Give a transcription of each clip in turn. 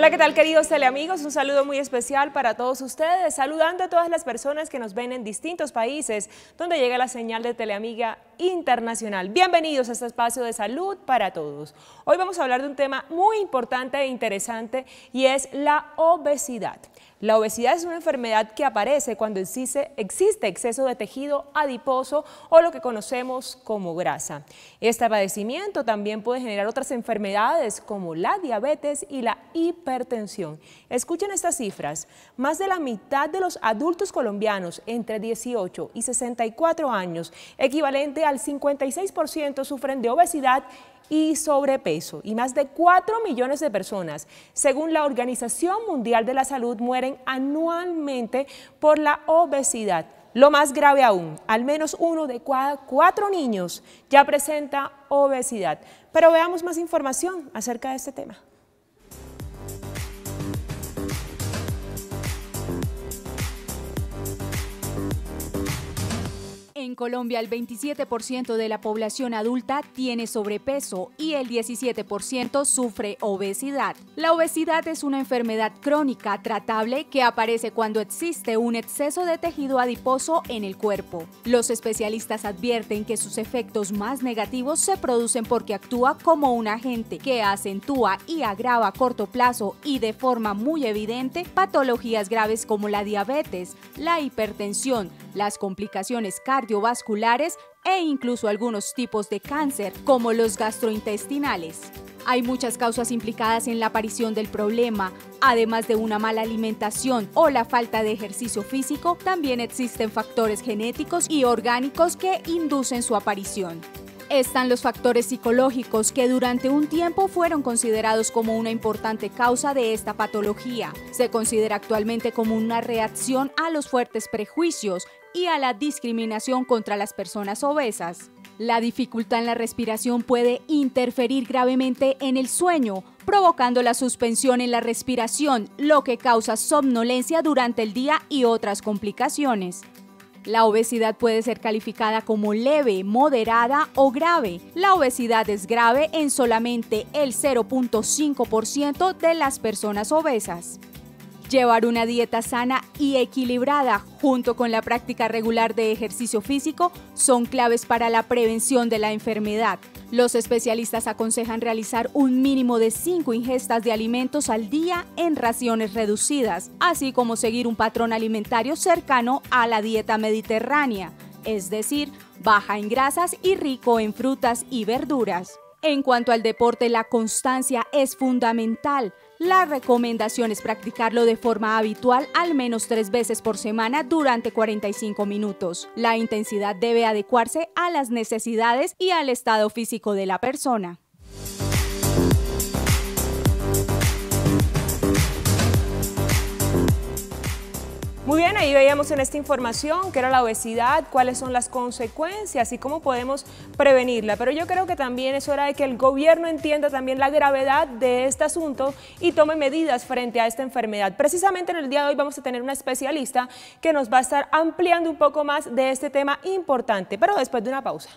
Hola, ¿qué tal, queridos teleamigos? Un saludo muy especial para todos ustedes, saludando a todas las personas que nos ven en distintos países donde llega la señal de Teleamiga Internacional. Bienvenidos a este espacio de salud para todos. Hoy vamos a hablar de un tema muy importante e interesante y es la obesidad. La obesidad es una enfermedad que aparece cuando existe exceso de tejido adiposo o lo que conocemos como grasa. Este padecimiento también puede generar otras enfermedades como la diabetes y la hipertensión. Escuchen estas cifras. Más de la mitad de los adultos colombianos entre 18 y 64 años, equivalente al 56%, sufren de obesidad y sobrepeso, y más de 4 millones de personas, según la Organización Mundial de la Salud, mueren anualmente por la obesidad. Lo más grave aún, al menos uno de cada 4 niños ya presenta obesidad. Pero veamos más información acerca de este tema. En Colombia, el 27% de la población adulta tiene sobrepeso y el 17% sufre obesidad. La obesidad es una enfermedad crónica tratable que aparece cuando existe un exceso de tejido adiposo en el cuerpo. Los especialistas advierten que sus efectos más negativos se producen porque actúa como un agente que acentúa y agrava a corto plazo y de forma muy evidente patologías graves como la diabetes, la hipertensión, las complicaciones cardiovasculares e incluso algunos tipos de cáncer, como los gastrointestinales. Hay muchas causas implicadas en la aparición del problema. Además de una mala alimentación o la falta de ejercicio físico, también existen factores genéticos y orgánicos que inducen su aparición. Están los factores psicológicos que durante un tiempo fueron considerados como una importante causa de esta patología. Se considera actualmente como una reacción a los fuertes prejuicios y a la discriminación contra las personas obesas. La dificultad en la respiración puede interferir gravemente en el sueño, provocando la suspensión en la respiración, lo que causa somnolencia durante el día y otras complicaciones. La obesidad puede ser calificada como leve, moderada o grave. La obesidad es grave en solamente el 0.5% de las personas obesas. Llevar una dieta sana y equilibrada junto con la práctica regular de ejercicio físico son claves para la prevención de la enfermedad. Los especialistas aconsejan realizar un mínimo de 5 ingestas de alimentos al día en raciones reducidas, así como seguir un patrón alimentario cercano a la dieta mediterránea, es decir, baja en grasas y rico en frutas y verduras. En cuanto al deporte, la constancia es fundamental. La recomendación es practicarlo de forma habitual al menos 3 veces por semana durante 45 minutos. La intensidad debe adecuarse a las necesidades y al estado físico de la persona. Muy bien, ahí veíamos en esta información qué era la obesidad, cuáles son las consecuencias y cómo podemos prevenirla. Pero yo creo que también es hora de que el gobierno entienda también la gravedad de este asunto y tome medidas frente a esta enfermedad. Precisamente en el día de hoy vamos a tener una especialista que nos va a estar ampliando un poco más de este tema importante, pero después de una pausa.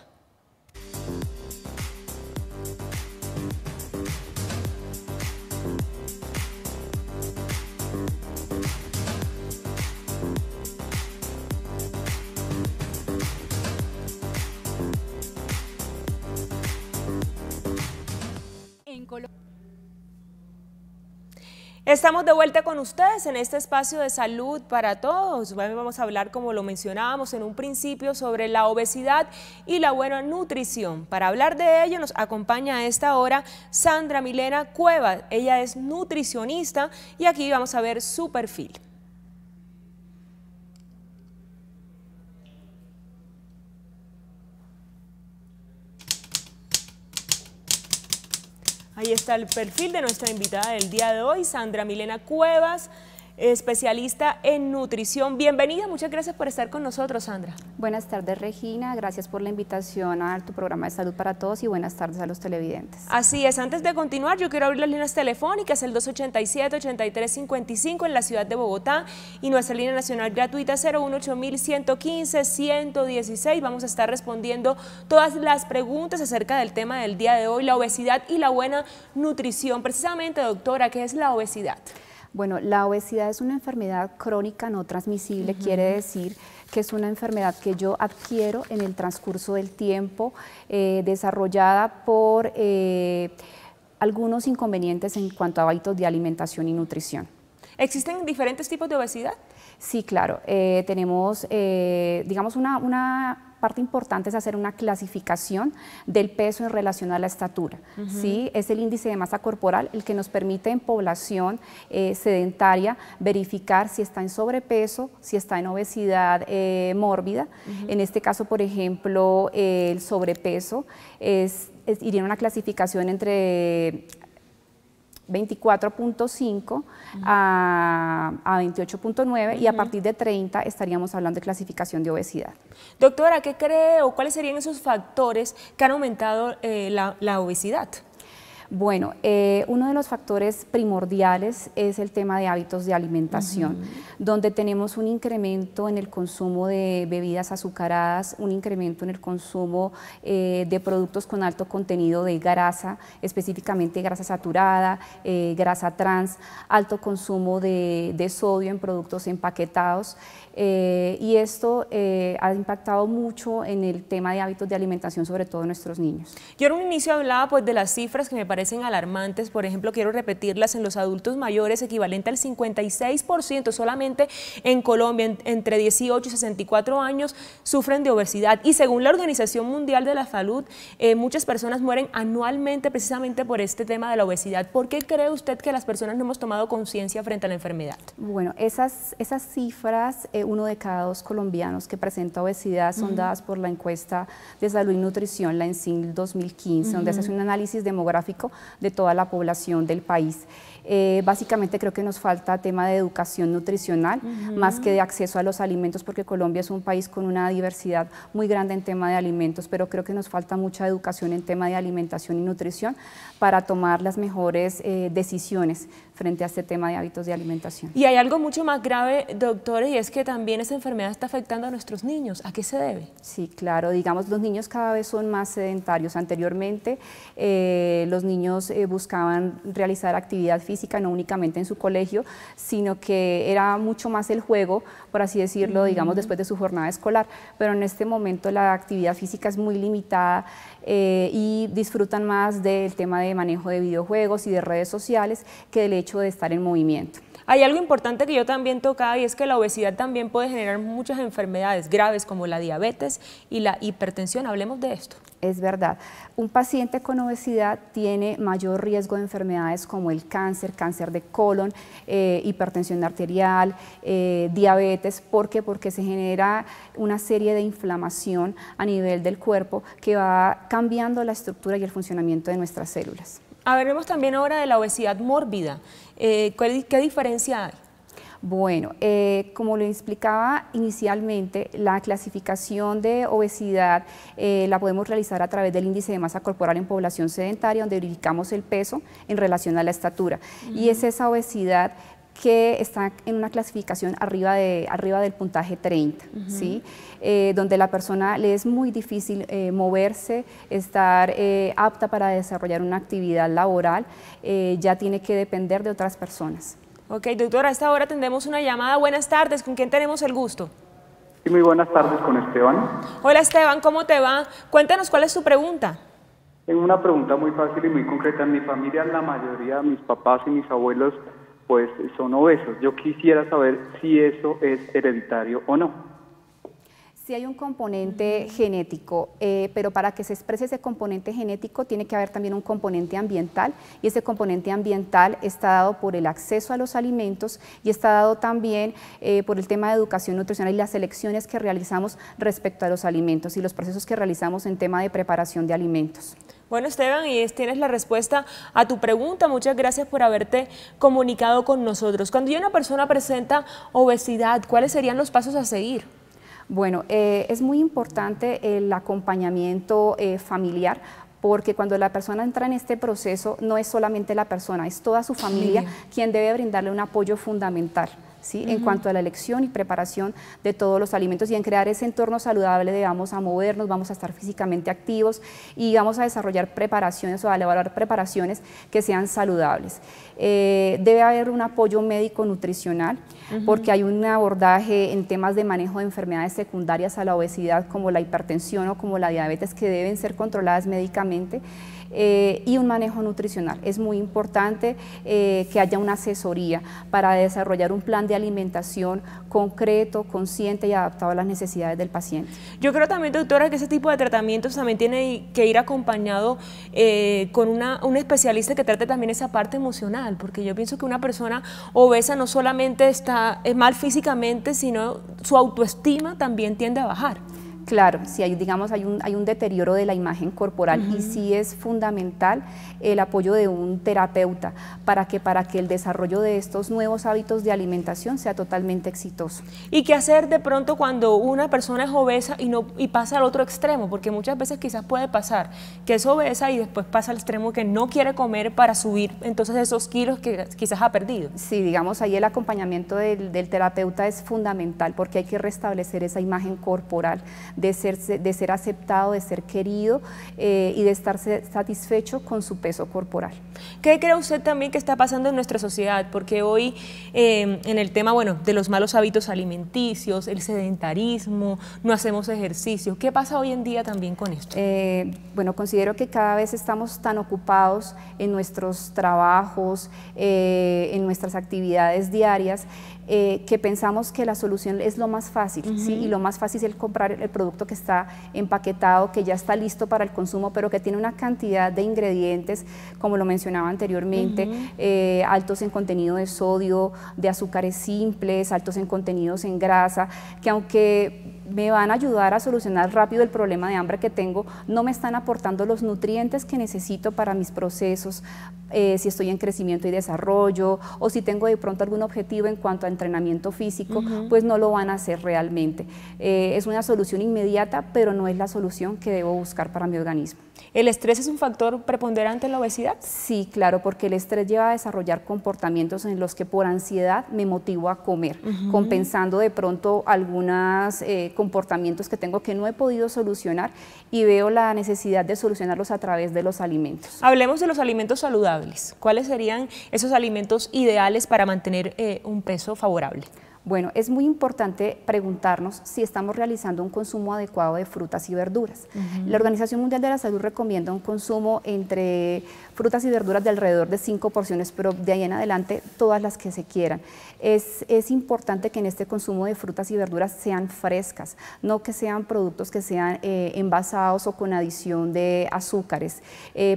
Estamos de vuelta con ustedes en este espacio de salud para todos. Vamos a hablar, como lo mencionábamos en un principio, sobre la obesidad y la buena nutrición. Para hablar de ello nos acompaña a esta hora Sandra Milena Cuevas. Ella es nutricionista y aquí vamos a ver su perfil. Ahí está el perfil de nuestra invitada del día de hoy, Sandra Milena Cuevas. especialista en nutrición. Bienvenida, muchas gracias por estar con nosotros, Sandra. Buenas tardes, Regina, gracias por la invitación a tu programa de Salud para Todos y buenas tardes a los televidentes. Así es, antes de continuar yo quiero abrir las líneas telefónicas, el 287-8355 en la ciudad de Bogotá y nuestra línea nacional gratuita 018-115-116. Vamos a estar respondiendo todas las preguntas acerca del tema del día de hoy, la obesidad y la buena nutrición. Precisamente, doctora, ¿qué es la obesidad? Bueno, la obesidad es una enfermedad crónica no transmisible, quiere decir que es una enfermedad que yo adquiero en el transcurso del tiempo, desarrollada por algunos inconvenientes en cuanto a hábitos de alimentación y nutrición. ¿Existen diferentes tipos de obesidad? Sí, claro. Tenemos, digamos, una parte importante es hacer una clasificación del peso en relación a la estatura. ¿Sí? Es el índice de masa corporal el que nos permite en población sedentaria verificar si está en sobrepeso, si está en obesidad mórbida. En este caso, por ejemplo, el sobrepeso iría en una clasificación entre 24.5 a 28.9 y a partir de 30 estaríamos hablando de clasificación de obesidad. Doctora, ¿qué cree o cuáles serían esos factores que han aumentado la obesidad? Bueno, uno de los factores primordiales es el tema de hábitos de alimentación, donde tenemos un incremento en el consumo de bebidas azucaradas, un incremento en el consumo de productos con alto contenido de grasa, específicamente grasa saturada, grasa trans, alto consumo de sodio en productos empaquetados, y esto ha impactado mucho en el tema de hábitos de alimentación, sobre todo en nuestros niños. Yo en un inicio hablaba pues de las cifras que me parecen alarmantes. Por ejemplo, quiero repetirlas: en los adultos mayores equivalente al 56% solamente en Colombia entre 18 y 64 años sufren de obesidad, y según la Organización Mundial de la Salud muchas personas mueren anualmente precisamente por este tema de la obesidad. ¿Por qué cree usted que las personas no hemos tomado conciencia frente a la enfermedad? Bueno, esas cifras, uno de cada dos colombianos que presenta obesidad son dadas por la encuesta de salud y nutrición, la ENSIN 2015, donde se hace un análisis demográfico de toda la población del país. Básicamente creo que nos falta tema de educación nutricional, más que de acceso a los alimentos, porque Colombia es un país con una diversidad muy grande en tema de alimentos, pero creo que nos falta mucha educación en tema de alimentación y nutrición para tomar las mejores decisiones frente a este tema de hábitos de alimentación. Y hay algo mucho más grave, doctores, y es que también esa enfermedad está afectando a nuestros niños. ¿A qué se debe? Sí, claro, digamos, los niños cada vez son más sedentarios. Anteriormente los niños buscaban realizar actividad física no únicamente en su colegio, sino que era mucho más el juego, por así decirlo, digamos, después de su jornada escolar, pero en este momento la actividad física es muy limitada y disfrutan más del tema de manejo de videojuegos y de redes sociales que del hecho de estar en movimiento. Hay algo importante que yo también tocaba, y es que la obesidad también puede generar muchas enfermedades graves como la diabetes y la hipertensión. Hablemos de esto. Es verdad. Un paciente con obesidad tiene mayor riesgo de enfermedades como el cáncer, cáncer de colon, hipertensión arterial, diabetes. ¿Por qué? Porque se genera una serie de inflamación a nivel del cuerpo que va cambiando la estructura y el funcionamiento de nuestras células. Hablemos también ahora de la obesidad mórbida. ¿Qué diferencia hay? Bueno, como le explicaba inicialmente, la clasificación de obesidad la podemos realizar a través del índice de masa corporal en población sedentaria, donde verificamos el peso en relación a la estatura. Y es esa obesidad que está en una clasificación arriba del puntaje 30, ¿sí? Donde la persona le es muy difícil moverse, estar apta para desarrollar una actividad laboral, ya tiene que depender de otras personas. Ok, doctora, a esta hora tendremos una llamada. Buenas tardes, ¿con quién tenemos el gusto? Sí, muy buenas tardes, con Esteban. Hola Esteban, ¿cómo te va? Cuéntanos cuál es tu pregunta. Tengo una pregunta muy fácil y muy concreta. En mi familia, la mayoría, mis papás y mis abuelos, pues son obesos. Yo quisiera saber si eso es hereditario o no. Sí hay un componente genético, pero para que se exprese ese componente genético tiene que haber también un componente ambiental, y ese componente ambiental está dado por el acceso a los alimentos y está dado también por el tema de educación nutricional y las elecciones que realizamos respecto a los alimentos y los procesos que realizamos en tema de preparación de alimentos. Bueno, Esteban, y tienes la respuesta a tu pregunta. Muchas gracias por haberte comunicado con nosotros. Cuando ya una persona presenta obesidad, ¿cuáles serían los pasos a seguir? Bueno, es muy importante el acompañamiento familiar, porque cuando la persona entra en este proceso no es solamente la persona, es toda su familia quien debe brindarle un apoyo fundamental, ¿sí? En cuanto a la elección y preparación de todos los alimentos, y en crear ese entorno saludable vamos a movernos, vamos a estar físicamente activos y vamos a desarrollar preparaciones o a elaborar preparaciones que sean saludables. Debe haber un apoyo médico nutricional, porque hay un abordaje en temas de manejo de enfermedades secundarias a la obesidad, como la hipertensión o como la diabetes, que deben ser controladas médicamente. Y un manejo nutricional. Es muy importante que haya una asesoría para desarrollar un plan de alimentación concreto, consciente y adaptado a las necesidades del paciente. Yo creo también, doctora, que ese tipo de tratamientos también tiene que ir acompañado con un especialista que trate también esa parte emocional, porque yo pienso que una persona obesa no solamente está mal físicamente, sino su autoestima también tiende a bajar. Claro, si hay, digamos, hay un deterioro de la imagen corporal, y sí es fundamental el apoyo de un terapeuta para que el desarrollo de estos nuevos hábitos de alimentación sea totalmente exitoso. ¿Y qué hacer de pronto cuando una persona es obesa y pasa al otro extremo? Porque muchas veces quizás puede pasar que es obesa y después pasa al extremo que no quiere comer para subir entonces esos kilos que quizás ha perdido. Sí, digamos, ahí el acompañamiento del terapeuta es fundamental, porque hay que restablecer esa imagen corporal, de ser aceptado, de ser querido y de estar satisfecho con su peso corporal. ¿Qué cree usted también que está pasando en nuestra sociedad? Porque hoy en el tema, bueno, de los malos hábitos alimenticios, el sedentarismo, no hacemos ejercicio, ¿qué pasa hoy en día también con esto? Bueno, considero que cada vez estamos tan ocupados en nuestros trabajos, en nuestras actividades diarias, que pensamos que la solución es lo más fácil, ¿sí? Y lo más fácil es comprar el producto que está empaquetado, que ya está listo para el consumo, pero que tiene una cantidad de ingredientes, como lo mencionaba anteriormente, altos en contenido de sodio, de azúcares simples, altos en contenidos en grasa, que aunque me van a ayudar a solucionar rápido el problema de hambre que tengo, no me están aportando los nutrientes que necesito para mis procesos, si estoy en crecimiento y desarrollo, o si tengo de pronto algún objetivo en cuanto a entrenamiento físico, pues no lo van a hacer realmente. Es una solución inmediata, pero no es la solución que debo buscar para mi organismo. ¿El estrés es un factor preponderante en la obesidad? Sí, claro, porque el estrés lleva a desarrollar comportamientos en los que por ansiedad me motivo a comer, compensando de pronto algunos comportamientos que tengo que no he podido solucionar, y veo la necesidad de solucionarlos a través de los alimentos. Hablemos de los alimentos saludables. ¿Cuáles serían esos alimentos ideales para mantener un peso favorable? Bueno, es muy importante preguntarnos si estamos realizando un consumo adecuado de frutas y verduras. La Organización Mundial de la Salud recomienda un consumo entre frutas y verduras de alrededor de 5 porciones, pero de ahí en adelante todas las que se quieran. Es importante que en este consumo de frutas y verduras sean frescas, no que sean productos que sean envasados o con adición de azúcares.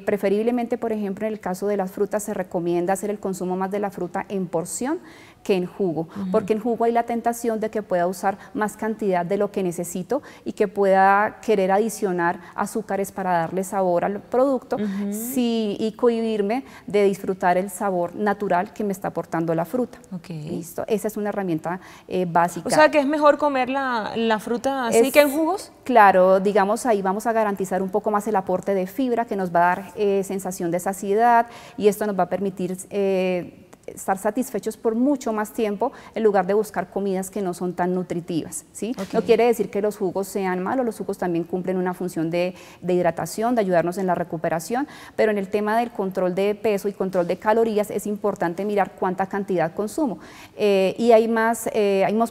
Preferiblemente, por ejemplo, en el caso de las frutas se recomienda hacer el consumo más de la fruta en porción que en jugo, porque en jugo hay la tentación de que pueda usar más cantidad de lo que necesito y que pueda querer adicionar azúcares para darle sabor al producto, y cohibirme de disfrutar el sabor natural que me está aportando la fruta. ¿Listo? Esa es una herramienta básica. O sea, que es mejor comer la fruta así que en jugos. Claro, digamos, ahí vamos a garantizar un poco más el aporte de fibra, que nos va a dar sensación de saciedad, y esto nos va a permitir estar satisfechos por mucho más tiempo, en lugar de buscar comidas que no son tan nutritivas, ¿sí? No quiere decir que los jugos sean malos, los jugos también cumplen una función de hidratación, de ayudarnos en la recuperación, pero en el tema del control de peso y control de calorías es importante mirar cuánta cantidad consumo, y hay más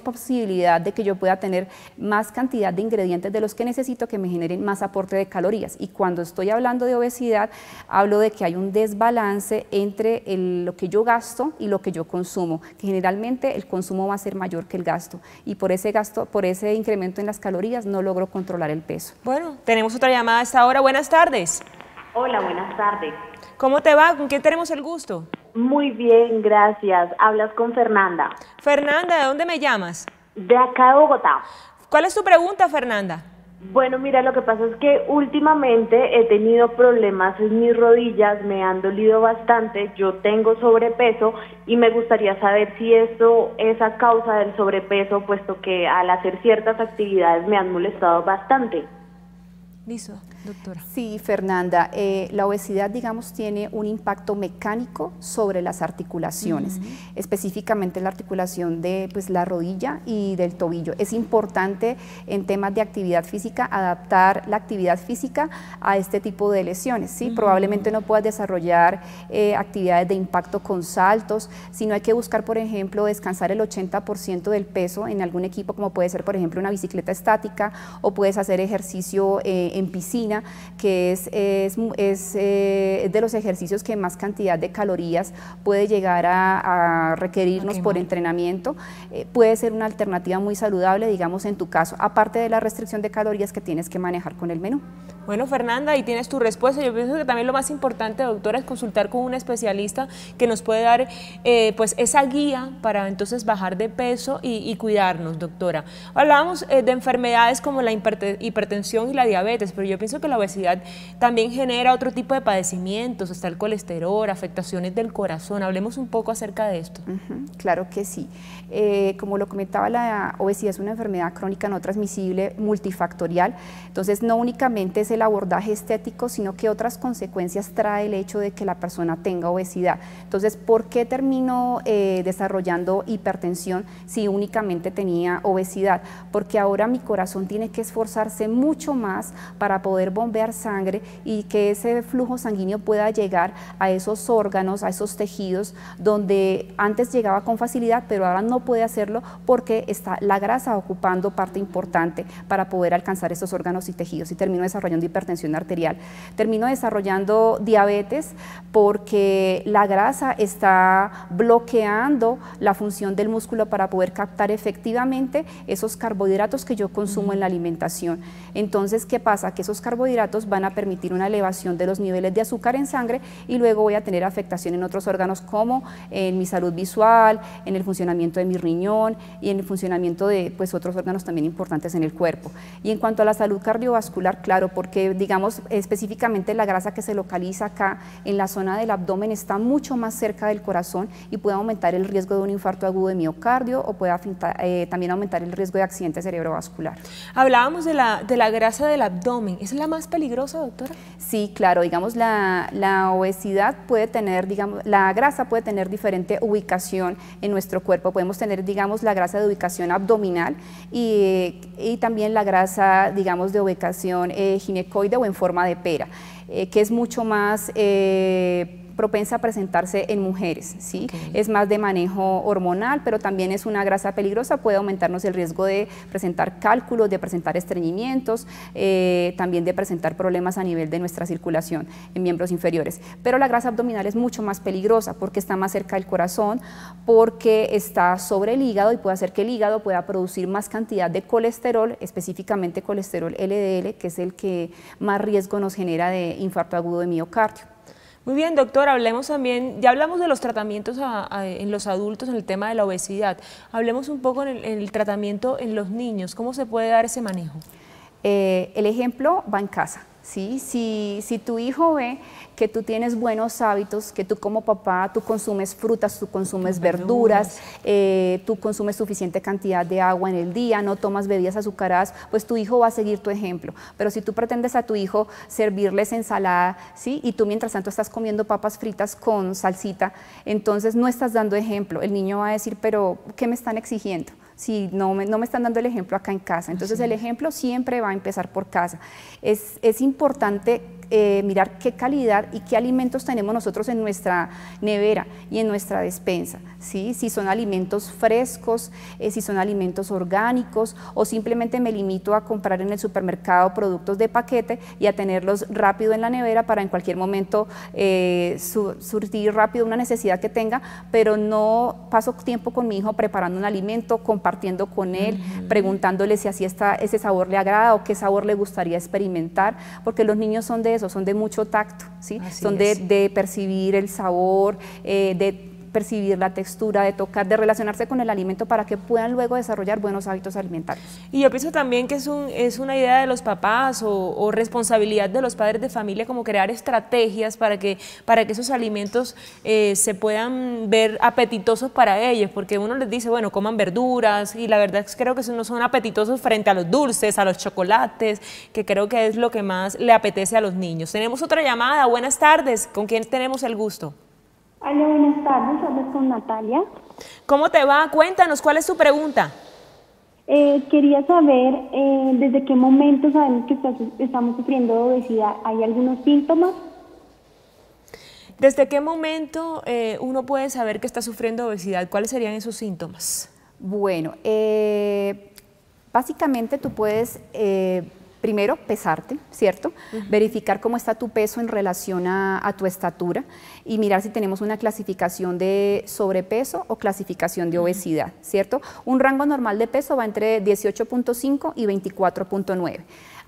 posibilidad de que yo pueda tener más cantidad de ingredientes de los que necesito, que me generen más aporte de calorías. Y cuando estoy hablando de obesidad, hablo de que hay un desbalance entre lo que yo gasto gasto y lo que yo consumo, que generalmente el consumo va a ser mayor que el gasto, y por ese gasto, por ese incremento en las calorías, no logro controlar el peso. Bueno, tenemos otra llamada a esta hora. Buenas tardes. Hola, buenas tardes. ¿Cómo te va? ¿Con quién tenemos el gusto? Muy bien, gracias. Hablas con Fernanda. Fernanda, ¿de dónde me llamas? De acá de Bogotá. ¿Cuál es tu pregunta, Fernanda? Bueno, mira, lo que pasa es que últimamente he tenido problemas en mis rodillas, me han dolido bastante, yo tengo sobrepeso y me gustaría saber si esto es a causa del sobrepeso, puesto que al hacer ciertas actividades me han molestado bastante. Listo, doctora. Sí, Fernanda, la obesidad, digamos, tiene un impacto mecánico sobre las articulaciones, específicamente la articulación de la rodilla y del tobillo. Es importante en temas de actividad física adaptar la actividad física a este tipo de lesiones, ¿sí? Probablemente no puedas desarrollar actividades de impacto con saltos, sino hay que buscar, por ejemplo, descansar el 80% del peso en algún equipo, como puede ser, por ejemplo, una bicicleta estática, o puedes hacer ejercicio en piscina, que es de los ejercicios que más cantidad de calorías puede llegar a requerirnos por entrenamiento. Puede ser una alternativa muy saludable, digamos, en tu caso, aparte de la restricción de calorías que tienes que manejar con el menú. Bueno, Fernanda, ahí tienes tu respuesta. Yo pienso que también lo más importante, doctora, es consultar con un especialista que nos puede dar pues esa guía para entonces bajar de peso y cuidarnos, doctora. Hablábamos de enfermedades como la hipertensión y la diabetes, pero yo pienso que la obesidad también genera otro tipo de padecimientos, está el colesterol, afectaciones del corazón. Hablemos un poco acerca de esto. Claro que sí. Como lo comentaba, la obesidad es una enfermedad crónica no transmisible multifactorial, entonces no únicamente es el abordaje estético, sino que otras consecuencias trae el hecho de que la persona tenga obesidad. Entonces, ¿por qué termino desarrollando hipertensión si únicamente tenía obesidad? Porque ahora mi corazón tiene que esforzarse mucho más para poder bombear sangre y que ese flujo sanguíneo pueda llegar a esos órganos, a esos tejidos donde antes llegaba con facilidad, pero ahora no puede hacerlo porque está la grasa ocupando parte importante para poder alcanzar esos órganos y tejidos, y termino desarrollando hipertensión arterial. Termino desarrollando diabetes porque la grasa está bloqueando la función del músculo para poder captar efectivamente esos carbohidratos que yo consumo en la alimentación. Entonces, ¿qué pasa? Que esos carbohidratos van a permitir una elevación de los niveles de azúcar en sangre y luego voy a tener afectación en otros órganos, como en mi salud visual, en el funcionamiento de mi riñón y en el funcionamiento de otros órganos también importantes en el cuerpo. Y en cuanto a la salud cardiovascular, claro, porque digamos específicamente la grasa que se localiza acá en la zona del abdomen está mucho más cerca del corazón y puede aumentar el riesgo de un infarto agudo de miocardio, o puede también aumentar el riesgo de accidente cerebrovascular. Hablábamos de la grasa del abdomen. ¿Es la más peligrosa, doctora? Sí, claro, digamos la obesidad puede tener, digamos, la grasa puede tener diferente ubicación en nuestro cuerpo. Podemos tener, digamos, la grasa de ubicación abdominal y también la grasa, digamos, de ubicación ginecoide o en forma de pera, que es mucho más propensa a presentarse en mujeres, ¿sí? Es más de manejo hormonal, pero también es una grasa peligrosa, puede aumentarnos el riesgo de presentar cálculos, de presentar estreñimientos, también de presentar problemas a nivel de nuestra circulación en miembros inferiores. Pero la grasa abdominal es mucho más peligrosa porque está más cerca del corazón, porque está sobre el hígado y puede hacer que el hígado pueda producir más cantidad de colesterol, específicamente colesterol LDL, que es el que más riesgo nos genera de infarto agudo de miocardio. Muy bien, doctora, hablemos también, ya hablamos de los tratamientos en los adultos en el tema de la obesidad. Hablemos un poco en el tratamiento en los niños. ¿Cómo se puede dar ese manejo? El ejemplo va en casa. ¿Sí? Si tu hijo ve que tú tienes buenos hábitos, que tú como papá, tú consumes frutas, tú consumes verduras, tú consumes suficiente cantidad de agua en el día, no tomas bebidas azucaradas, pues tu hijo va a seguir tu ejemplo. Pero si tú pretendes a tu hijo servirles ensalada, ¿sí? Y tú mientras tanto estás comiendo papas fritas con salsita, entonces no estás dando ejemplo. El niño va a decir, pero ¿qué me están exigiendo? Si no me están dando el ejemplo acá en casa. Entonces el ejemplo siempre va a empezar por casa. Es importante mirar qué calidad y qué alimentos tenemos nosotros en nuestra nevera y en nuestra despensa, ¿sí? Si son alimentos frescos, si son alimentos orgánicos, o simplemente me limito a comprar en el supermercado productos de paquete y a tenerlos rápido en la nevera para en cualquier momento surtir rápido una necesidad que tenga, pero no paso tiempo con mi hijo preparando un alimento, compartiendo con él, preguntándole si así está, ese sabor le agrada o qué sabor le gustaría experimentar, porque los niños son de eso, son de mucho tacto, ¿sí? Son de percibir el sabor, de percibir la textura, de tocar, de relacionarse con el alimento para que puedan luego desarrollar buenos hábitos alimentarios. Y yo pienso también que es una idea de los papás o responsabilidad de los padres de familia como crear estrategias para que esos alimentos se puedan ver apetitosos para ellos, porque uno les dice, bueno, coman verduras, y la verdad es que creo que no son apetitosos frente a los dulces, a los chocolates, que creo que es lo que más le apetece a los niños. Tenemos otra llamada, buenas tardes, ¿con quién tenemos el gusto? Hola, buenas tardes, hablas con Natalia. ¿Cómo te va? Cuéntanos, ¿cuál es tu pregunta? Quería saber desde qué momento sabemos que estamos sufriendo de obesidad. ¿Hay algunos síntomas? ¿Desde qué momento uno puede saber que está sufriendo obesidad? ¿Cuáles serían esos síntomas? Bueno, básicamente tú puedes primero pesarte, ¿cierto? Verificar cómo está tu peso en relación a tu estatura y mirar si tenemos una clasificación de sobrepeso o clasificación de obesidad, ¿cierto? Un rango normal de peso va entre 18.5 y 24.9.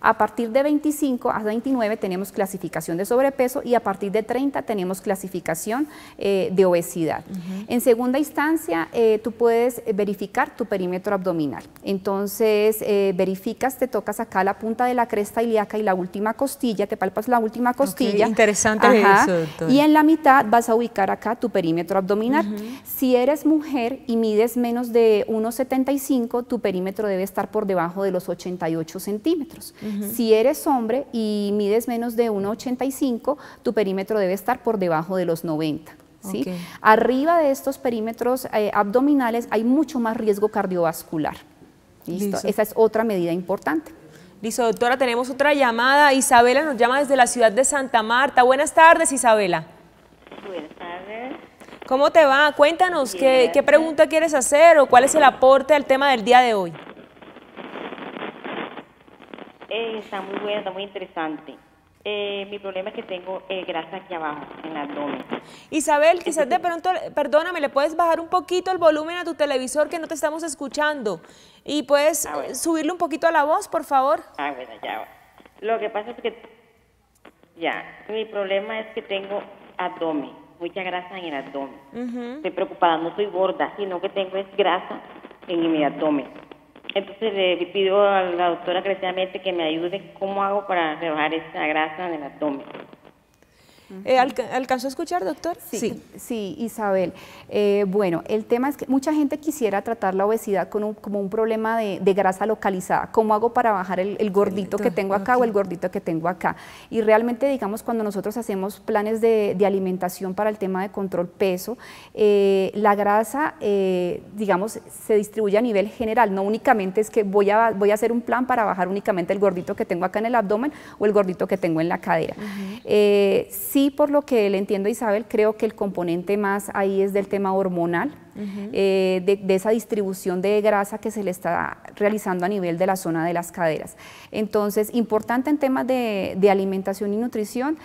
A partir de 25 a 29 tenemos clasificación de sobrepeso y a partir de 30 tenemos clasificación de obesidad. En segunda instancia, tú puedes verificar tu perímetro abdominal. Entonces, verificas, te tocas acá la punta de la cresta ilíaca y la última costilla, te palpas la última costilla. Interesante eso, doctor. Y en la mitad vas a ubicar acá tu perímetro abdominal. Si eres mujer y mides menos de 1,75, tu perímetro debe estar por debajo de los 88 centímetros. Si eres hombre y mides menos de 1,85, tu perímetro debe estar por debajo de los 90. ¿Sí? Arriba de estos perímetros abdominales hay mucho más riesgo cardiovascular. ¿Listo? Esa es otra medida importante. Listo, doctora, tenemos otra llamada. Isabela nos llama desde la ciudad de Santa Marta. Buenas tardes, Isabela. Buenas tardes. ¿Cómo te va? Cuéntanos, ¿qué pregunta quieres hacer o cuál es el aporte al tema del día de hoy? Está muy bueno, está muy interesante. Mi problema es que tengo grasa aquí abajo, en el abdomen. Isabel, quizás de pronto, perdóname, ¿le puedes bajar un poquito el volumen a tu televisor que no te estamos escuchando? Y puedes subirle un poquito a la voz, por favor. Bueno, ya. Lo que pasa es que, mi problema es que tengo abdomen, mucha grasa en el abdomen. Estoy preocupada, no soy gorda, sino que tengo grasa en mi abdomen. Entonces le pido a la doctora crecidamente que me ayude cómo hago para rebajar esa grasa en el abdomen. ¿Alcanzó a escuchar, doctor? Sí, Isabel. Bueno, el tema es que mucha gente quisiera tratar la obesidad como un problema de grasa localizada. ¿Cómo hago para bajar el gordito que tengo acá o el gordito que tengo acá? Y realmente, digamos, cuando nosotros hacemos planes de alimentación para el tema de control peso, la grasa, digamos, se distribuye a nivel general. No únicamente es que voy a hacer un plan para bajar únicamente el gordito que tengo acá en el abdomen o el gordito que tengo en la cadera. Sí, por lo que le entiendo a Isabel, creo que el componente más ahí es del tema hormonal, de esa distribución de grasa que se le está realizando a nivel de la zona de las caderas. Entonces, importante en temas de alimentación y nutrición,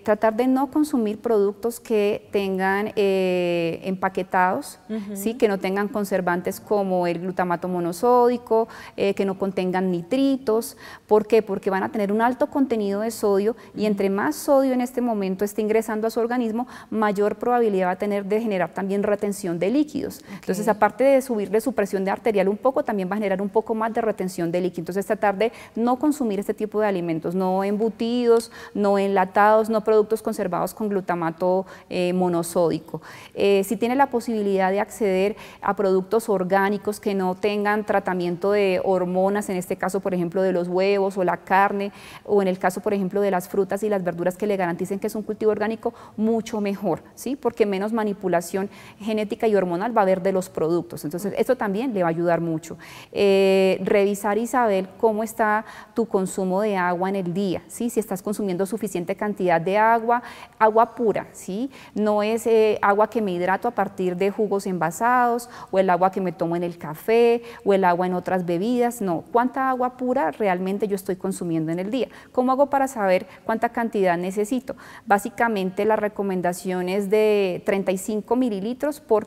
tratar de no consumir productos que tengan empaquetados, ¿sí? Que no tengan conservantes como el glutamato monosódico, que no contengan nitritos. ¿Por qué? Porque van a tener un alto contenido de sodio y entre más sodio en este momento esté ingresando a su organismo, mayor probabilidad va a tener de generar también retención de líquidos. Entonces, aparte de subirle su presión arterial un poco, también va a generar un poco más de retención de líquidos. Entonces, tratar de no consumir este tipo de alimentos, no embutidos, no enlatados, no productos conservados con glutamato monosódico. Si tiene la posibilidad de acceder a productos orgánicos que no tengan tratamiento de hormonas, en este caso, por ejemplo, de los huevos o la carne, o en el caso, por ejemplo, de las frutas y las verduras que le garanticen que es un cultivo orgánico, mucho mejor, ¿sí? Porque menos manipulación genética y hormonal va a haber de los productos. Entonces, esto también le va a ayudar mucho. Revisar, Isabel, cómo está tu consumo de agua en el día, ¿sí? Si estás consumiendo suficiente cantidad de agua, agua pura, ¿sí? No es agua que me hidrato a partir de jugos envasados, o el agua que me tomo en el café, o el agua en otras bebidas, no. ¿Cuánta agua pura realmente yo estoy consumiendo en el día? ¿Cómo hago para saber cuánta cantidad necesito? Básicamente la recomendación es de 35 mililitros por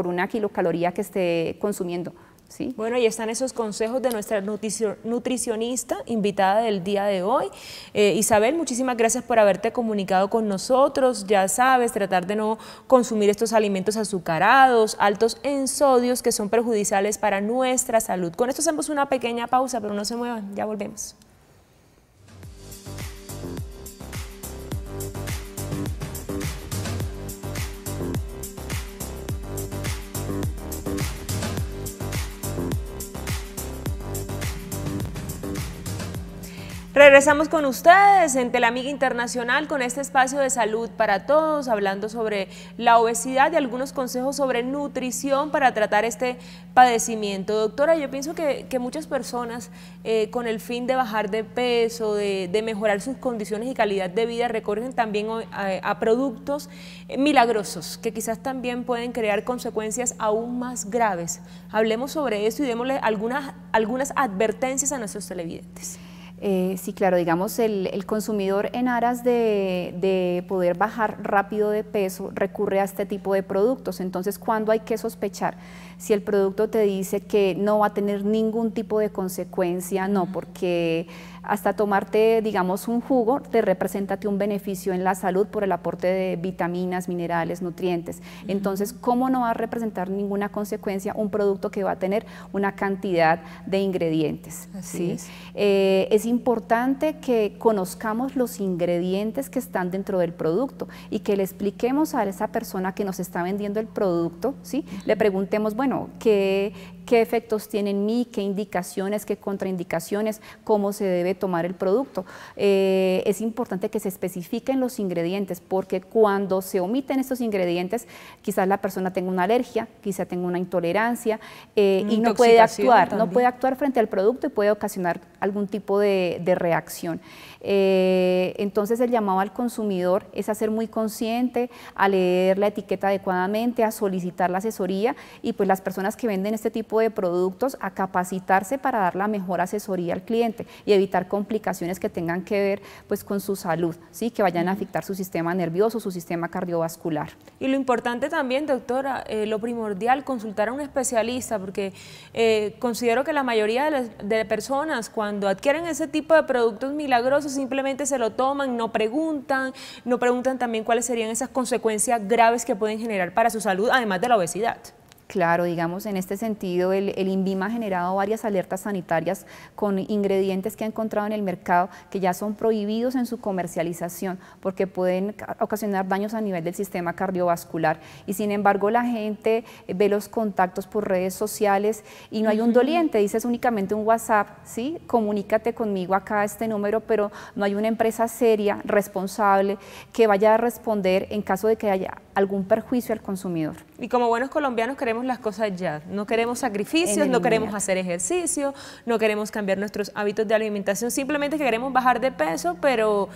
una kilocaloría que esté consumiendo. ¿Sí? Bueno, y están esos consejos de nuestra nutricionista invitada del día de hoy. Isabel, muchísimas gracias por haberte comunicado con nosotros. Ya sabes, tratar de no consumir estos alimentos azucarados, altos en sodios, que son perjudiciales para nuestra salud. Con esto hacemos una pequeña pausa, pero no se muevan, ya volvemos. Regresamos con ustedes en Teleamiga Internacional con este espacio de salud para todos, hablando sobre la obesidad y algunos consejos sobre nutrición para tratar este padecimiento. Doctora, yo pienso que muchas personas con el fin de bajar de peso, de mejorar sus condiciones y calidad de vida, recurren también a productos milagrosos que quizás también pueden crear consecuencias aún más graves. Hablemos sobre eso y démosle algunas advertencias a nuestros televidentes. Sí, claro, digamos, el consumidor en aras de poder bajar rápido de peso recurre a este tipo de productos. Entonces, ¿cuándo hay que sospechar? Si el producto te dice que no va a tener ningún tipo de consecuencia, no, porque hasta tomarte, digamos, un jugo te representa un beneficio en la salud por el aporte de vitaminas, minerales, nutrientes. Entonces, ¿cómo no va a representar ninguna consecuencia un producto que va a tener una cantidad de ingredientes? ¿Sí? Es importante que conozcamos los ingredientes que están dentro del producto y que le expliquemos a esa persona que nos está vendiendo el producto, ¿sí? Le preguntemos, bueno, ¿qué efectos tiene en mí? ¿Qué indicaciones, qué contraindicaciones? ¿Cómo se debe tomar el producto? Es importante que se especifiquen los ingredientes, porque cuando se omiten estos ingredientes, quizás la persona tenga una alergia, quizás tenga una intolerancia y no puede actuar frente al producto y puede ocasionar algún tipo de reacción. Entonces el llamado al consumidor es a ser muy consciente, a leer la etiqueta adecuadamente, a solicitar la asesoría y pues las personas que venden este tipo de productos a capacitarse para dar la mejor asesoría al cliente y evitar complicaciones que tengan que ver pues con su salud, ¿sí? Que vayan a afectar su sistema nervioso, su sistema cardiovascular. Y lo importante también, doctora, lo primordial, consultar a un especialista, porque considero que la mayoría de personas cuando adquieren ese tipo de productos milagrosos simplemente se lo toman, no preguntan también cuáles serían esas consecuencias graves que pueden generar para su salud, además de la obesidad. Claro, digamos, en este sentido el INVIMA ha generado varias alertas sanitarias con ingredientes que ha encontrado en el mercado que ya son prohibidos en su comercialización porque pueden ocasionar daños a nivel del sistema cardiovascular y sin embargo la gente ve los contactos por redes sociales y no hay un doliente, dices únicamente un WhatsApp, ¿sí? Comunícate conmigo acá a este número, pero no hay una empresa seria, responsable, que vaya a responder en caso de que haya algún perjuicio al consumidor. Y como buenos colombianos queremos las cosas ya, no queremos sacrificios, no queremos hacer ejercicio, no queremos cambiar nuestros hábitos de alimentación, simplemente queremos bajar de peso, pero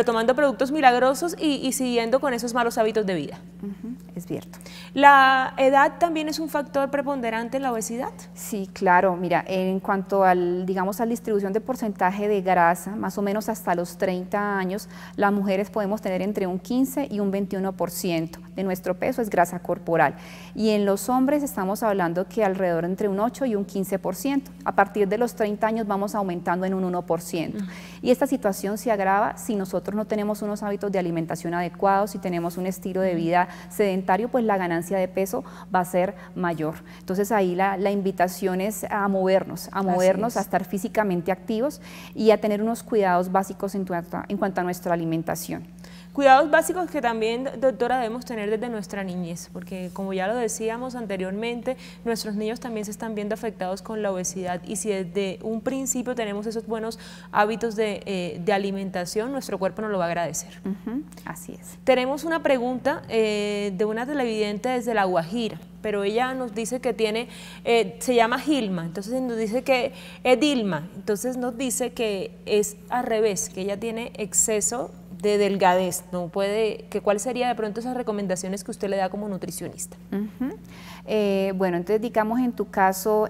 tomando productos milagrosos y siguiendo con esos malos hábitos de vida. Es cierto. ¿La edad también es un factor preponderante en la obesidad? Sí, claro. Mira, en cuanto al, digamos, a la distribución de porcentaje de grasa, más o menos hasta los 30 años, las mujeres podemos tener entre un 15 y un 21% de nuestro peso es grasa corporal. Y en los hombres estamos hablando que alrededor entre un 8 y un 15%. A partir de los 30 años vamos aumentando en un 1%. Y esta situación se agrava si nosotros no tenemos unos hábitos de alimentación adecuados, si tenemos un estilo de vida sedentario, pues la ganancia de peso va a ser mayor. Entonces ahí la invitación es a movernos, a estar físicamente activos y a tener unos cuidados básicos en cuanto a nuestra alimentación. Cuidados básicos que también, doctora, debemos tener desde nuestra niñez, porque como ya lo decíamos anteriormente, nuestros niños también se están viendo afectados con la obesidad, y si desde un principio tenemos esos buenos hábitos de alimentación, nuestro cuerpo nos lo va a agradecer. Así es. Tenemos una pregunta de una televidente desde La Guajira, pero ella nos dice que tiene, se llama Gilma, entonces nos dice que es Dilma, entonces nos dice que es al revés, que ella tiene exceso de delgadez, no puede, que cuál sería de pronto esas recomendaciones que usted le da como nutricionista. Bueno, entonces digamos en tu caso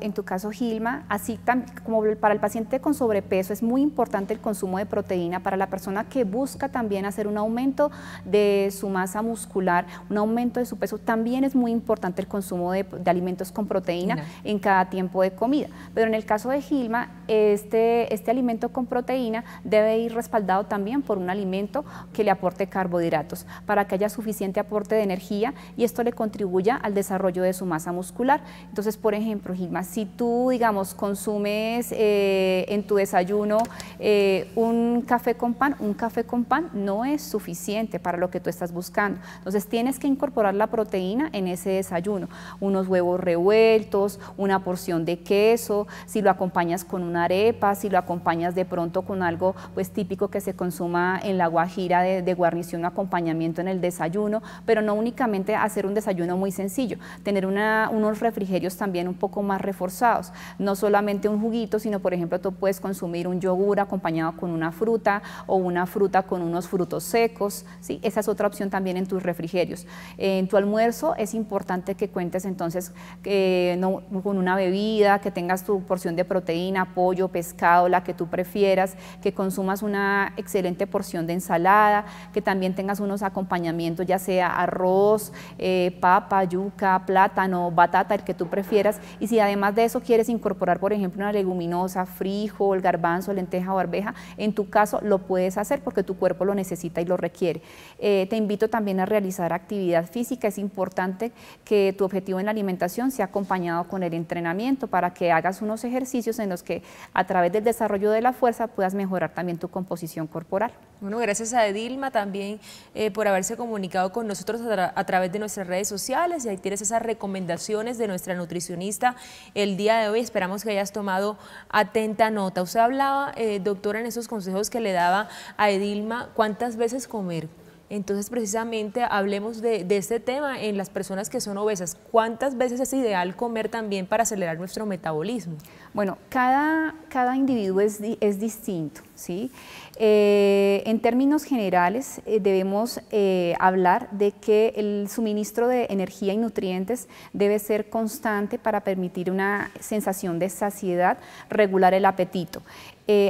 Gilma, así como para el paciente con sobrepeso es muy importante el consumo de proteína. Para la persona que busca también hacer un aumento de su masa muscular, un aumento de su peso, también es muy importante el consumo de alimentos con proteína en cada tiempo de comida. Pero en el caso de Gilma, este alimento con proteína debe ir respaldado también por un alimento que le aporte carbohidratos para que haya suficiente aporte de energía y esto le contribuya al desarrollo de su masa muscular. Entonces, por ejemplo, Gilma, si tú, digamos, consumes en tu desayuno un café con pan no es suficiente para lo que tú estás buscando. Entonces, tienes que incorporar la proteína en ese desayuno, unos huevos revueltos, una porción de queso, si lo acompañas con una arepa, si lo acompañas de pronto con algo pues típico que se consuma en La Guajira de guarnición o acompañamiento en el desayuno, pero no únicamente hacer un desayuno muy sencillo, tener unos refrigerios también un poco más reforzados, no solamente un juguito, sino por ejemplo tú puedes consumir un yogur acompañado con una fruta o una fruta con unos frutos secos, ¿sí? Esa es otra opción también en tus refrigerios. En tu almuerzo es importante que cuentes entonces con una bebida, que tengas tu porción de proteína, pollo, pescado, la que tú prefieras, que consumas una excelente porción de ensalada, que también tengas unos acompañamientos, ya sea arroz, papa, yuca, plátano, batata, el que tú prefieras, y si además de eso quieres incorporar, por ejemplo, una leguminosa, frijol, garbanzo, lenteja o arveja, en tu caso lo puedes hacer porque tu cuerpo lo necesita y lo requiere. Te invito también a realizar actividad física. Es importante que tu objetivo en la alimentación sea acompañado con el entrenamiento para que hagas unos ejercicios en los que a través del desarrollo de la fuerza puedas mejorar también tu composición corporal. Bueno, gracias a Dilma también por haberse comunicado con nosotros a través de nuestras redes sociales, y ahí tienes esas recomendaciones de nuestra nutricionista el día de hoy. Esperamos que hayas tomado atenta nota. Usted hablaba, doctora, en esos consejos que le daba a Edilma, ¿cuántas veces comer? Entonces, precisamente, hablemos de este tema en las personas que son obesas. ¿Cuántas veces es ideal comer también para acelerar nuestro metabolismo? Bueno, cada individuo es distinto, ¿sí? En términos generales, debemos hablar de que el suministro de energía y nutrientes debe ser constante para permitir una sensación de saciedad, regular el apetito.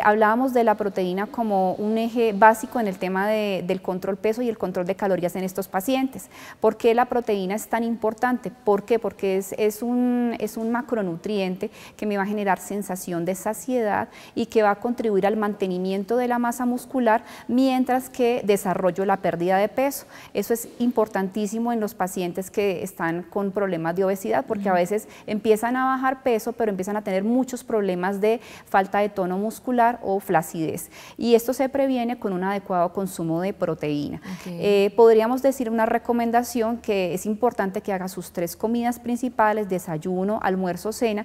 Hablábamos de la proteína como un eje básico en el tema del control peso y el control de calorías en estos pacientes. ¿Por qué la proteína es tan importante? ¿Por qué? Porque es un macronutriente que me va a generar sensación de saciedad y que va a contribuir al mantenimiento de la masa muscular mientras que desarrollo la pérdida de peso. Eso es importantísimo en los pacientes que están con problemas de obesidad, porque a veces empiezan a bajar peso, pero empiezan a tener muchos problemas de falta de tono muscular o flacidez, y esto se previene con un adecuado consumo de proteína. Podríamos decir una recomendación que es importante que haga sus 3 comidas principales, desayuno, almuerzo, cena.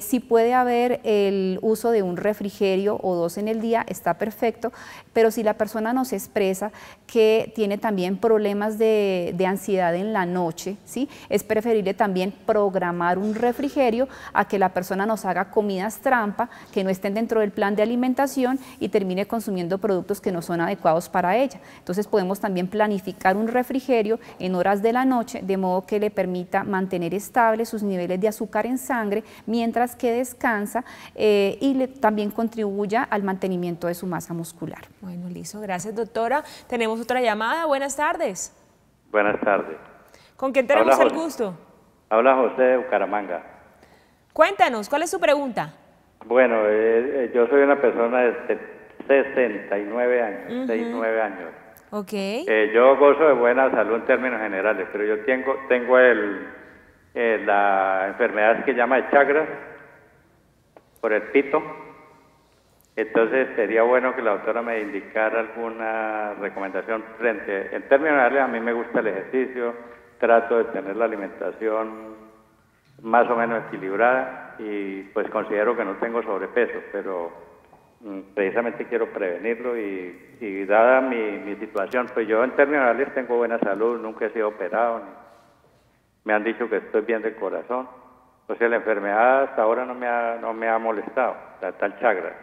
Si puede haber el uso de un refrigerio o 2 en el día, está perfecto, pero si la persona nos expresa que tiene también problemas de ansiedad en la noche, ¿sí? Es preferible también programar un refrigerio a que la persona nos haga comidas trampa que no estén dentro del plan de alimentación y termine consumiendo productos que no son adecuados para ella. Entonces podemos también planificar un refrigerio en horas de la noche, de modo que le permita mantener estables sus niveles de azúcar en sangre mientras que descansa y también contribuya al mantenimiento de su masa muscular. Bueno, listo. Gracias, doctora. Tenemos otra llamada. Buenas tardes. Buenas tardes. ¿Con quién tenemos el gusto? Habla José de Bucaramanga. Cuéntanos, ¿cuál es su pregunta? Bueno, yo soy una persona de 69 años, 69 años. Ok. Yo gozo de buena salud en términos generales, pero yo tengo la enfermedad que se llama de Chagas, por el pito. Entonces sería bueno que la doctora me indicara alguna recomendación frente. En términos generales, a mí me gusta el ejercicio, trato de tener la alimentación más o menos equilibrada y pues considero que no tengo sobrepeso, pero precisamente quiero prevenirlo y dada mi situación, pues yo en términos generales tengo buena salud, nunca he sido operado, me han dicho que estoy bien del corazón, o sea, la enfermedad hasta ahora no me ha molestado, la tal Chagas.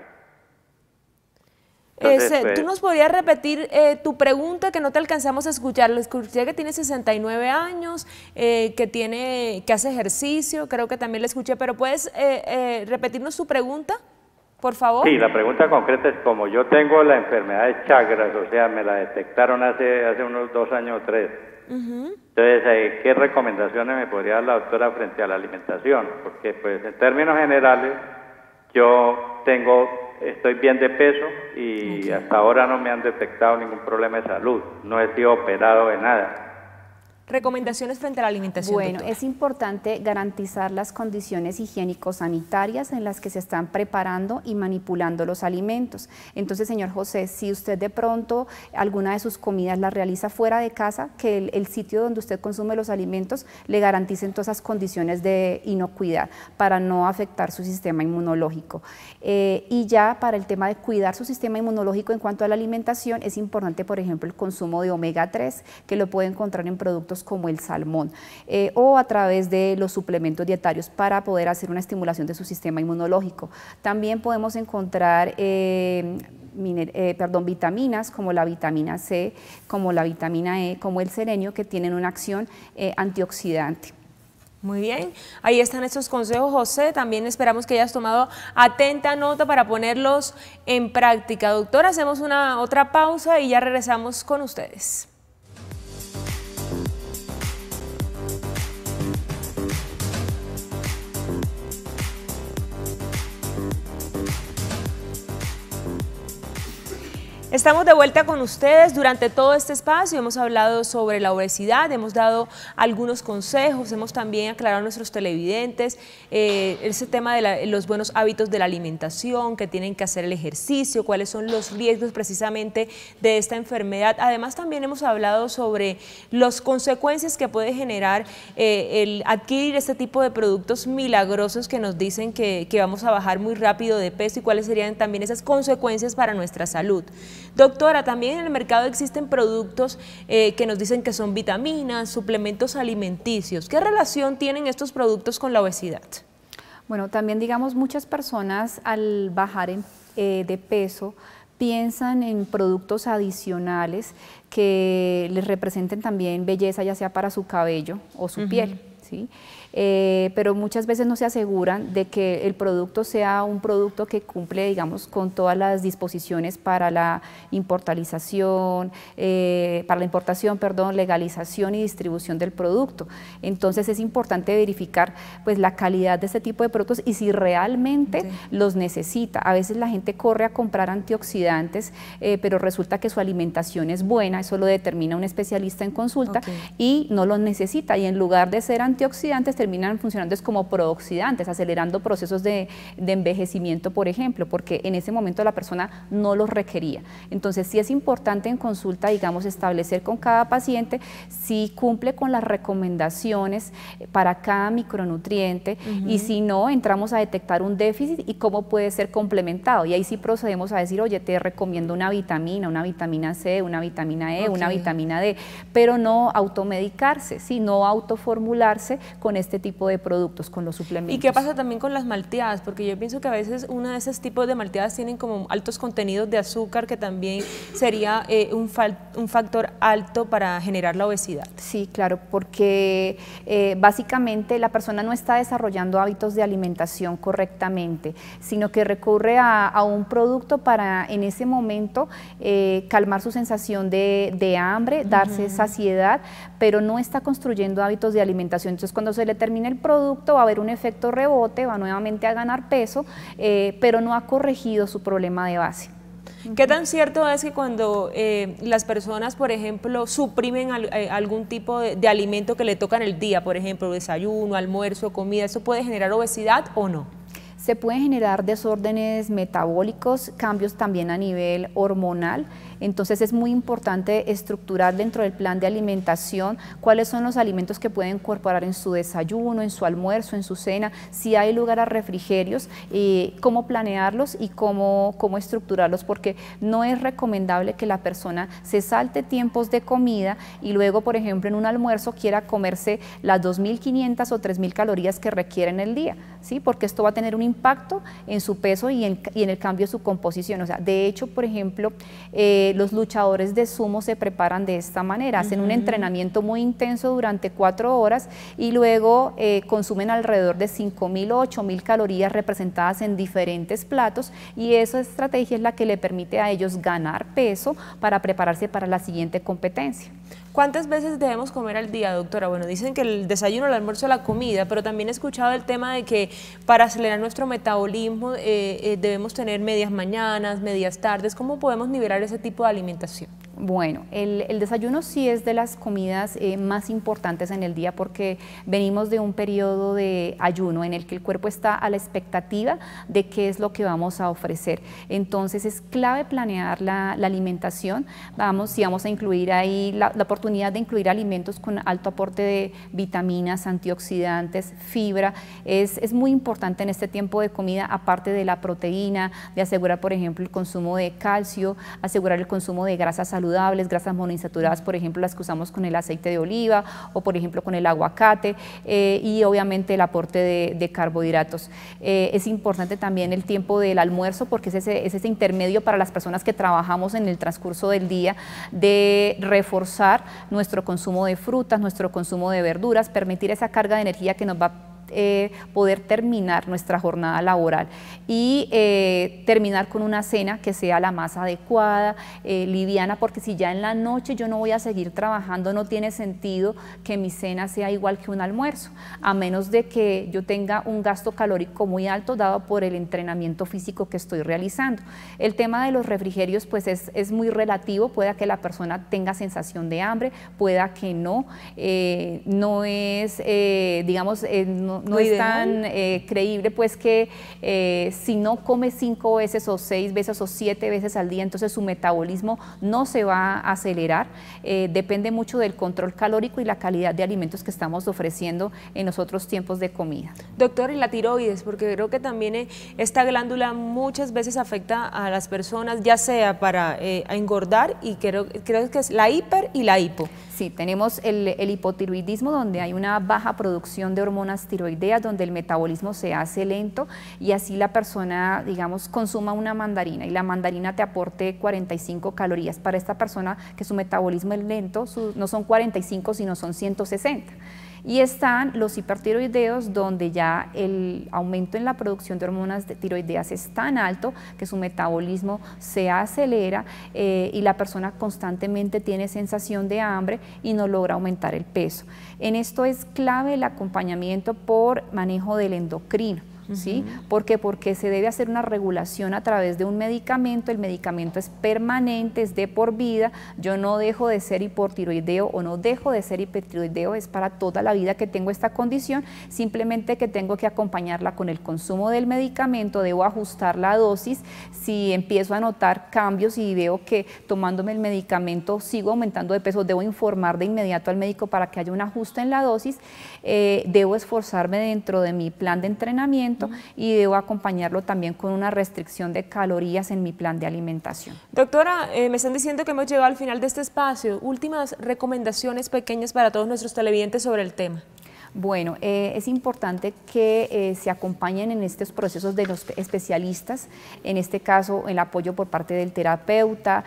Entonces, pues, ¿tú nos podrías repetir tu pregunta, que no te alcanzamos a escuchar? Lo escuché que tiene 69 años, que hace ejercicio, creo que también lo escuché, pero ¿puedes repetirnos tu pregunta, por favor? Sí, la pregunta concreta es, como yo tengo la enfermedad de Chagas, o sea, me la detectaron hace unos 2 años o 3, entonces, ¿qué recomendaciones me podría dar la doctora frente a la alimentación? Porque, pues, en términos generales, yo estoy bien de peso y hasta ahora no me han detectado ningún problema de salud, no he sido operado de nada. Recomendaciones frente a la alimentación. Bueno, doctora. es importante garantizar las condiciones higiénico-sanitarias en las que se están preparando y manipulando los alimentos. Entonces, señor José, si usted de pronto alguna de sus comidas la realiza fuera de casa, que el sitio donde usted consume los alimentos le garanticen todas esas condiciones de inocuidad para no afectar su sistema inmunológico. Y ya para el tema de cuidar su sistema inmunológico en cuanto a la alimentación, es importante, por ejemplo, el consumo de omega 3, que lo puede encontrar en productos como el salmón, o a través de los suplementos dietarios para poder hacer una estimulación de su sistema inmunológico. También podemos encontrar vitaminas como la vitamina C, como la vitamina E, como el selenio, que tienen una acción antioxidante. Muy bien, ahí están estos consejos, José. También esperamos que hayas tomado atenta nota para ponerlos en práctica. Doctora, hacemos otra pausa y ya regresamos con ustedes. Estamos de vuelta con ustedes. Durante todo este espacio hemos hablado sobre la obesidad, hemos dado algunos consejos, hemos también aclarado a nuestros televidentes ese tema de los buenos hábitos de la alimentación, que tienen que hacer el ejercicio, cuáles son los riesgos precisamente de esta enfermedad. Además, también hemos hablado sobre las consecuencias que puede generar el adquirir este tipo de productos milagrosos que nos dicen que vamos a bajar muy rápido de peso, y cuáles serían también esas consecuencias para nuestra salud. Doctora, también en el mercado existen productos que nos dicen que son vitaminas, suplementos alimenticios. ¿Qué relación tienen estos productos con la obesidad? Bueno, también digamos, muchas personas al bajar de peso piensan en productos adicionales que les representen también belleza, ya sea para su cabello o su piel, ¿sí? Pero muchas veces no se aseguran de que el producto sea un producto que cumple, digamos, con todas las disposiciones para la importación, legalización y distribución del producto. Entonces es importante verificar, pues, la calidad de este tipo de productos y si realmente los necesita. A veces la gente corre a comprar antioxidantes, pero resulta que su alimentación es buena, eso lo determina un especialista en consulta, y no los necesita, y en lugar de ser antioxidantes terminan funcionando como prooxidantes, acelerando procesos de envejecimiento, por ejemplo, porque en ese momento la persona no los requería. Entonces sí es importante en consulta, digamos, establecer con cada paciente si cumple con las recomendaciones para cada micronutriente, y si no, entramos a detectar un déficit y cómo puede ser complementado, y ahí sí procedemos a decir, oye, te recomiendo una vitamina C, una vitamina E, una vitamina D, pero no automedicarse, no autoformularse con este tipo de productos, con los suplementos. ¿Y qué pasa también con las malteadas? Porque yo pienso que a veces uno de esos tipos de malteadas tienen como altos contenidos de azúcar, que también sería un factor alto para generar la obesidad. Sí, claro, porque básicamente la persona no está desarrollando hábitos de alimentación correctamente, sino que recurre a un producto para en ese momento calmar su sensación de hambre, darse saciedad, pero no está construyendo hábitos de alimentación. Entonces, cuando se le termine el producto va a haber un efecto rebote, va nuevamente a ganar peso, pero no ha corregido su problema de base. ¿Qué tan cierto es que cuando las personas, por ejemplo, suprimen algún tipo de alimento que le toca en el día, por ejemplo, desayuno, almuerzo, comida, eso puede generar obesidad o no? Se pueden generar desórdenes metabólicos, cambios también a nivel hormonal. Entonces es muy importante estructurar dentro del plan de alimentación cuáles son los alimentos que pueden incorporar en su desayuno, en su almuerzo, en su cena, si hay lugar a refrigerios, cómo planearlos y cómo estructurarlos, porque no es recomendable que la persona se salte tiempos de comida y luego, por ejemplo, en un almuerzo quiera comerse las 2.500 o 3.000 calorías que requiere en el día, ¿sí? Porque esto va a tener un impacto en su peso y en el cambio de su composición. O sea, de hecho, por ejemplo, los luchadores de sumo se preparan de esta manera, hacen un entrenamiento muy intenso durante 4 horas y luego consumen alrededor de 5.000 o 8.000 calorías representadas en diferentes platos, y esa estrategia es la que le permite a ellos ganar peso para prepararse para la siguiente competencia. ¿Cuántas veces debemos comer al día, doctora? Bueno, dicen que el desayuno, el almuerzo, la comida, pero también he escuchado el tema de que para acelerar nuestro metabolismo debemos tener medias mañanas, medias tardes. ¿Cómo podemos nivelar ese tipo de alimentación? Bueno, el desayuno sí es de las comidas más importantes en el día, porque venimos de un periodo de ayuno en el que el cuerpo está a la expectativa de qué es lo que vamos a ofrecer. Entonces es clave planear la alimentación. Si vamos a incluir ahí la oportunidad de incluir alimentos con alto aporte de vitaminas, antioxidantes, fibra, es muy importante en este tiempo de comida, aparte de la proteína, de asegurar, por ejemplo, el consumo de calcio, asegurar el consumo de grasas saludables, grasas monoinsaturadas, por ejemplo, las que usamos con el aceite de oliva o, por ejemplo, con el aguacate, y obviamente el aporte de carbohidratos. Es importante también el tiempo del almuerzo, porque es ese intermedio para las personas que trabajamos en el transcurso del día, de reforzar nuestro consumo de frutas, nuestro consumo de verduras, permitir esa carga de energía que nos va a poder terminar nuestra jornada laboral y terminar con una cena que sea la más adecuada, liviana, porque si ya en la noche yo no voy a seguir trabajando, no tiene sentido que mi cena sea igual que un almuerzo, a menos de que yo tenga un gasto calórico muy alto dado por el entrenamiento físico que estoy realizando. El tema de los refrigerios pues es muy relativo, pueda que la persona tenga sensación de hambre, pueda que no, no es, digamos, no es tan creíble pues que si no come 5 veces o 6 veces o 7 veces al día, entonces su metabolismo no se va a acelerar. Depende mucho del control calórico y la calidad de alimentos que estamos ofreciendo en los otros tiempos de comida. Doctor, y la tiroides, porque creo que también esta glándula muchas veces afecta a las personas, ya sea para engordar, y creo que es la hiper y la hipo. Sí, tenemos el hipotiroidismo, donde hay una baja producción de hormonas tiroideas, donde el metabolismo se hace lento y así la persona, digamos, consuma una mandarina y la mandarina te aporte 45 calorías. Para esta persona que su metabolismo es lento, no son 45, sino son 160. Y están los hipertiroideos, donde ya el aumento en la producción de hormonas tiroideas es tan alto que su metabolismo se acelera y la persona constantemente tiene sensación de hambre y no logra aumentar el peso. En esto es clave el acompañamiento por manejo del endocrino. ¿Sí? ¿Por qué? Porque se debe hacer una regulación a través de un medicamento. El medicamento es permanente, es de por vida. Yo no dejo de ser hipotiroideo o no dejo de ser hipertiroideo, es para toda la vida que tengo esta condición, simplemente que tengo que acompañarla con el consumo del medicamento, debo ajustar la dosis. Si empiezo a notar cambios y veo que tomándome el medicamento sigo aumentando de peso, debo informar de inmediato al médico para que haya un ajuste en la dosis. Debo esforzarme dentro de mi plan de entrenamiento y debo acompañarlo también con una restricción de calorías en mi plan de alimentación. Doctora, me están diciendo que hemos llegado al final de este espacio. Últimas recomendaciones pequeñas para todos nuestros televidentes sobre el tema. Bueno, es importante que se acompañen en estos procesos de los especialistas, en este caso el apoyo por parte del terapeuta,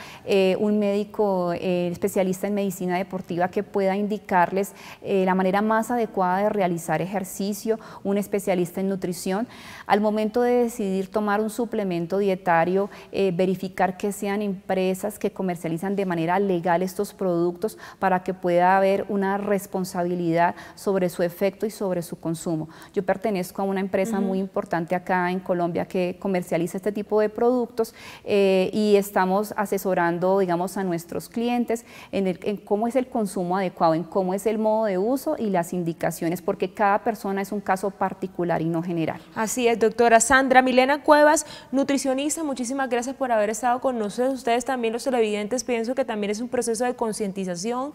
un médico especialista en medicina deportiva que pueda indicarles la manera más adecuada de realizar ejercicio, un especialista en nutrición. Al momento de decidir tomar un suplemento dietario, verificar que sean empresas que comercializan de manera legal estos productos para que pueda haber una responsabilidad sobre su efecto efecto y sobre su consumo. Yo pertenezco a una empresa muy importante acá en Colombia que comercializa este tipo de productos y estamos asesorando, digamos, a nuestros clientes en cómo es el consumo adecuado, en cómo es el modo de uso y las indicaciones, porque cada persona es un caso particular y no general. Así es, doctora. Sandra Milena Cuevas, nutricionista, muchísimas gracias por haber estado con nosotros. Ustedes también, los televidentes, pienso que también es un proceso de concientización,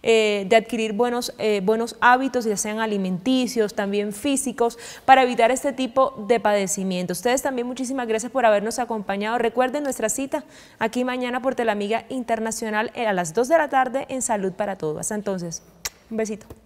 de adquirir buenos hábitos, ya sean alimenticios, también físicos, para evitar este tipo de padecimientos. Ustedes también, muchísimas gracias por habernos acompañado. Recuerden nuestra cita aquí mañana por Teleamiga Internacional a las 2 de la tarde en Salud para Todos. Hasta entonces, un besito.